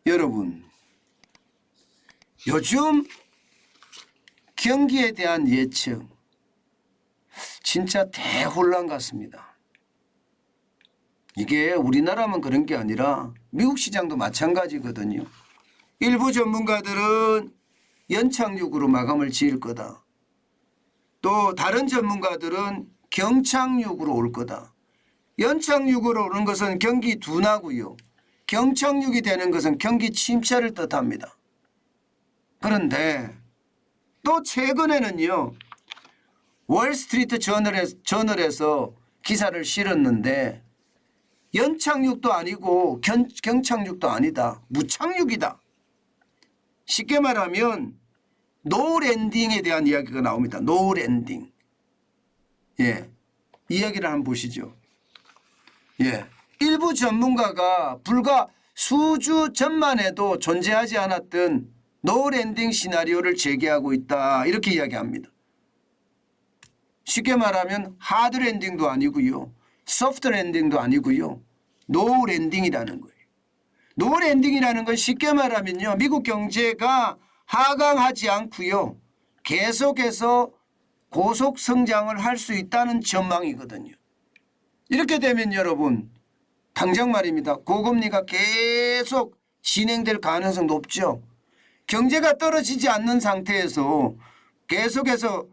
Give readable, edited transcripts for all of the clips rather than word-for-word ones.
여러분, 요즘 경기에 대한 예측 진짜 대혼란 같습니다. 이게 우리나라만 그런 게 아니라 미국 시장도 마찬가지거든요. 일부 전문가들은 연착륙으로 마감을 지을 거다. 또 다른 전문가들은 경착륙으로 올 거다. 연착륙으로 오는 것은 경기 둔화고요. 경착륙이 되는 것은 경기 침체를 뜻합니다. 그런데 또 최근에는요. 월스트리트 저널에서 기사를 실었는데 연착륙도 아니고 경착륙도 아니다. 무착륙이다. 쉽게 말하면 노랜딩에 대한 이야기가 나옵니다. 노랜딩. 예, 이야기를 한번 보시죠. 예, 일부 전문가가 불과 수주 전만 해도 존재하지 않았던 노랜딩 시나리오를 제기하고 있다. 이렇게 이야기합니다. 쉽게 말하면 하드 랜딩도 아니고요. 소프트 랜딩도 아니고요. 노 랜딩이라는 거예요. 노 랜딩이라는 건 쉽게 말하면요. 미국 경제가 하강하지 않고요. 계속해서 고속 성장을 할 수 있다는 전망이거든요. 이렇게 되면 여러분 당장 말입니다. 고금리가 계속 진행될 가능성이 높죠. 경제가 떨어지지 않는 상태에서 계속해서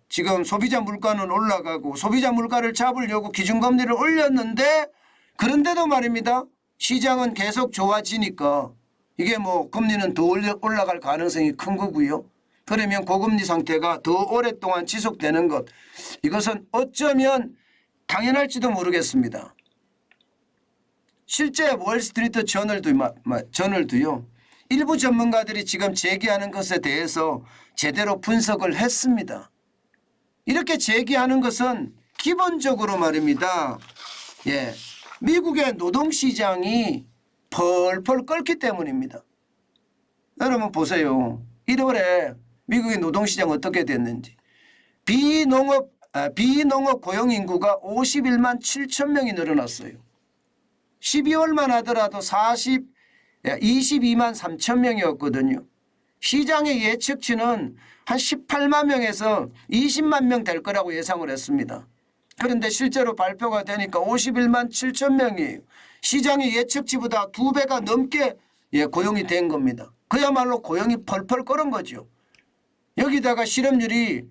지금 소비자 물가는 올라가고 소비자 물가를 잡으려고 기준금리를 올렸는데 그런데도 말입니다. 시장은 계속 좋아지니까 이게 뭐 금리는 더 올라갈 가능성이 큰 거고요. 그러면 고금리 상태가 더 오랫동안 지속되는 것 이것은 어쩌면 당연할지도 모르겠습니다. 실제 월스트리트 저널도요. 일부 전문가들이 지금 제기하는 것에 대해서 제대로 분석을 했습니다. 이렇게 제기하는 것은 기본적으로 말입니다. 미국의 노동시장이 펄펄 끓기 때문입니다. 여러분 보세요. 1월에 미국의 노동시장 어떻게 됐는지. 비농업 고용인구가 51만 7천 명이 늘어났어요. 12월만 하더라도 22만 3천 명이었거든요. 시장의 예측치는 한 18만 명에서 20만 명 될 거라고 예상을 했습니다. 그런데 실제로 발표가 되니까 51만 7천 명이에요. 시장의 예측치보다 2배가 넘게 고용이 된 겁니다. 그야말로 고용이 펄펄 끓은 거죠. 여기다가 실업률이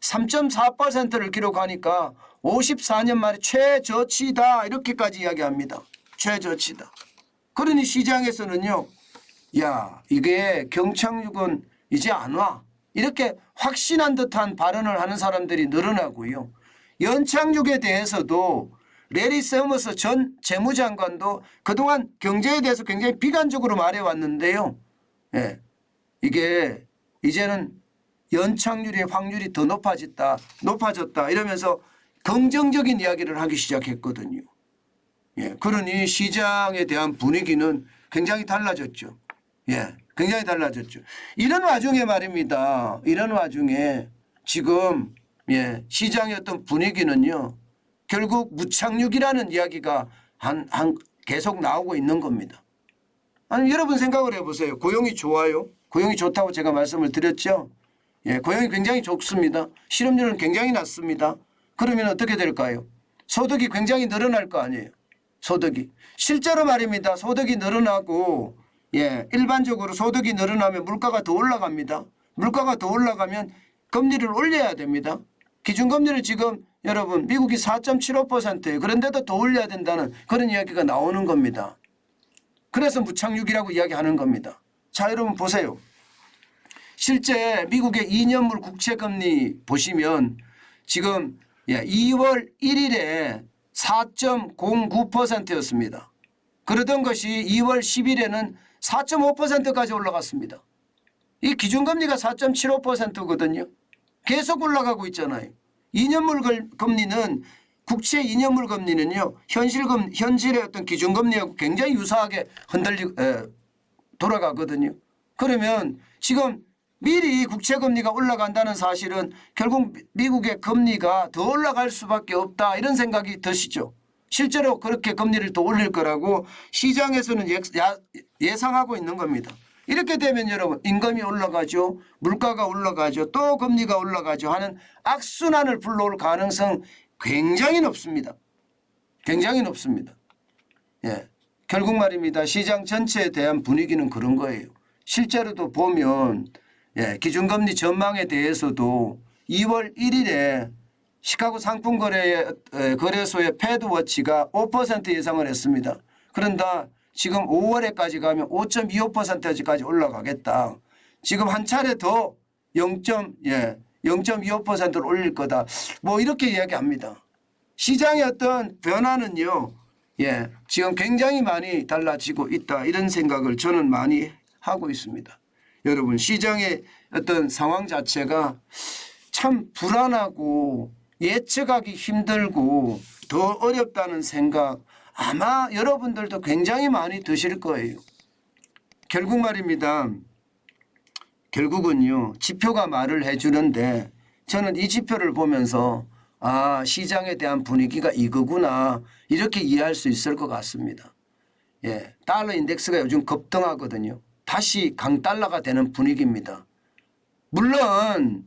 3.4%를 기록하니까 54년 만에 최저치다 이렇게까지 이야기합니다. 최저치다. 그러니 시장에서는요. 야 이게 경착륙은 이제 안 와. 이렇게 확신한 듯한 발언을 하는 사람들이 늘어나고요. 연착륙에 대해서도 레리 서머스 전 재무장관도 그동안 경제에 대해서 굉장히 비관적으로 말해왔는데요. 이게 이제는 연착률의 확률이 더 높아졌다 이러면서 긍정적인 이야기를 하기 시작했거든요. 그러니 시장에 대한 분위기는 굉장히 달라졌죠. 굉장히 달라졌죠. 이런 와중에 말입니다. 이런 와중에 지금 시장의 어떤 분위기는요. 결국 무착륙이라는 이야기가 계속 나오고 있는 겁니다. 아니 여러분 생각을 해보세요. 고용이 좋아요. 고용이 좋다고 제가 말씀을 드렸죠. 고용이 굉장히 좋습니다. 실업률은 굉장히 낮습니다. 그러면 어떻게 될까요? 소득이 굉장히 늘어날 거 아니에요. 소득이. 실제로 말입니다. 소득이 늘어나고 일반적으로 소득이 늘어나면 물가가 더 올라갑니다. 물가가 더 올라가면 금리를 올려야 됩니다. 기준금리를 지금 여러분 미국이 4.75%예요. 그런데도 더 올려야 된다는 그런 이야기가 나오는 겁니다. 그래서 무착륙이라고 이야기하는 겁니다. 자 여러분 보세요. 실제 미국의 2년물 국채금리 보시면 지금 2월 1일에 4.09%였습니다. 그러던 것이 2월 10일에는 4.5%까지 올라갔습니다. 이 기준금리가 4.75%거든요. 계속 올라가고 있잖아요. 2년물 금리는 국채 2년물 금리는요. 현실의 어떤 기준금리하고 굉장히 유사하게 돌아가거든요. 그러면 지금 미리 국채금리가 올라간다는 사실은 결국 미국의 금리가 더 올라갈 수밖에 없다 이런 생각이 드시죠. 실제로 그렇게 금리를 더 올릴 거라고 시장에서는 예상하고 있는 겁니다. 이렇게 되면 여러분 임금이 올라가죠. 물가가 올라가죠. 또 금리가 올라가죠 하는 악순환을 불러올 가능성 굉장히 높습니다. 굉장히 높습니다. 예. 결국 말입니다. 시장 전체에 대한 분위기는 그런 거예요. 실제로도 보면 기준금리 전망에 대해서도 2월 1일에 시카고 상품거래소의 패드워치가 5% 예상을 했습니다. 그런데 지금 5월에까지 가면 5.25%까지 올라가겠다. 지금 한 차례 더 0.25%를 올릴 거다. 뭐 이렇게 이야기합니다. 시장의 어떤 변화는요. 지금 굉장히 많이 달라지고 있다. 이런 생각을 저는 많이 하고 있습니다. 여러분 시장의 어떤 상황 자체가 참 불안하고 예측하기 힘들고 더 어렵다는 생각 아마 여러분들도 굉장히 많이 드실 거예요. 결국 말입니다. 결국은요. 지표가 말을 해주는데 저는 이 지표를 보면서 아 시장에 대한 분위기가 이거구나 이렇게 이해할 수 있을 것 같습니다. 달러 인덱스가 요즘 급등하거든요. 다시 강달러가 되는 분위기입니다. 물론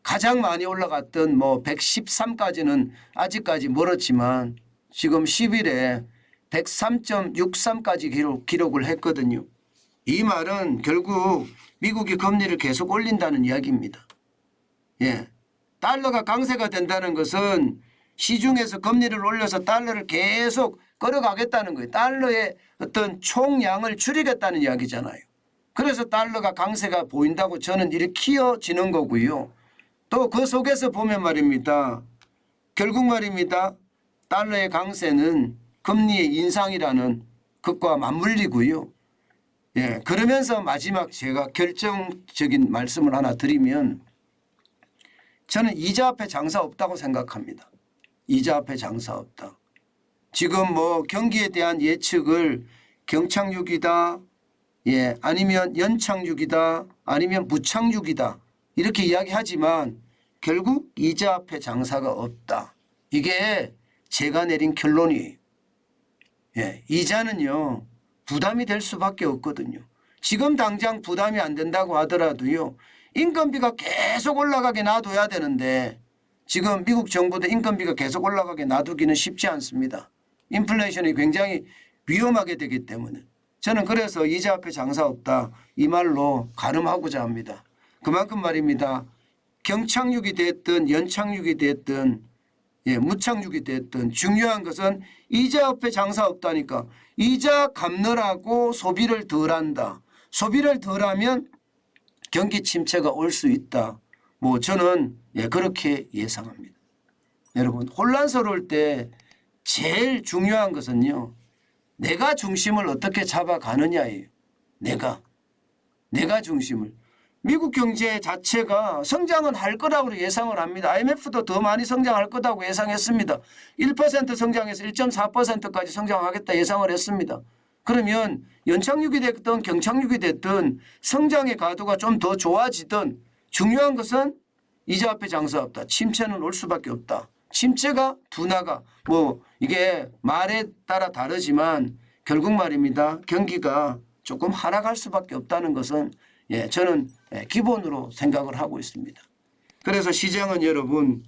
가장 많이 올라갔던 뭐 113까지는 아직까지 멀었지만 지금 10일에 103.63까지 기록을 했거든요. 이 말은 결국 미국이 금리를 계속 올린다는 이야기입니다. 달러가 강세가 된다는 것은 시중에서 금리를 올려서 달러를 계속 끌어가겠다는 거예요. 달러의 어떤 총량을 줄이겠다는 이야기잖아요. 그래서 달러가 강세가 보인다고 저는 이렇게 키워지는 거고요. 또 그 속에서 보면 말입니다. 결국 말입니다. 달러의 강세는 금리의 인상이라는 것과 맞물리고요. 그러면서 마지막 제가 결정적인 말씀을 하나 드리면 저는 이자 앞에 장사 없다고 생각합니다. 이자 앞에 장사 없다. 지금 뭐 경기에 대한 예측을 경착륙이다. 아니면 연착륙이다. 아니면 무착륙이다. 이렇게 이야기하지만 결국 이자 앞에 장사가 없다. 이게 제가 내린 결론이에요. 이자는요. 부담이 될 수밖에 없거든요. 지금 당장 부담이 안 된다고 하더라도요. 인건비가 계속 올라가게 놔둬야 되는데 지금 미국 정부도 인건비가 계속 올라가게 놔두기는 쉽지 않습니다. 인플레이션이 굉장히 위험하게 되기 때문에 저는 그래서 이자 앞에 장사 없다. 이 말로 가름하고자 합니다. 그만큼 말입니다. 경착륙이 됐든 연착륙이 됐든 무착륙이 됐든 중요한 것은 이자 앞에 장사 없다니까. 이자 갚느라고 소비를 덜한다. 소비를 덜하면 경기 침체가 올 수 있다. 뭐 저는 그렇게 예상합니다. 여러분 혼란스러울 때 제일 중요한 것은요. 내가 중심을 어떻게 잡아가느냐예요. 내가 중심을. 미국 경제 자체가 성장은 할 거라고 예상을 합니다. IMF도 더 많이 성장할 거라고 예상했습니다. 1% 성장해서 1.4%까지 성장하겠다 예상을 했습니다. 그러면 연착륙이 됐든 경착륙이 됐든 성장의 가도가 좀 더 좋아지든 중요한 것은 이자 앞에 장사 없다. 침체는 올 수밖에 없다. 침체가 둔화가 뭐 이게 말에 따라 다르지만 결국 말입니다. 경기가 조금 하락할 수밖에 없다는 것은 저는 기본으로 생각을 하고 있습니다. 그래서 시장은 여러분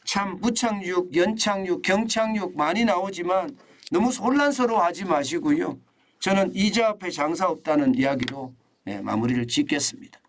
참 무착륙, 연착륙, 경착륙 많이 나오지만 너무 혼란스러워하지 마시고요. 저는 이자 앞에 장사 없다는 이야기로 마무리를 짓겠습니다.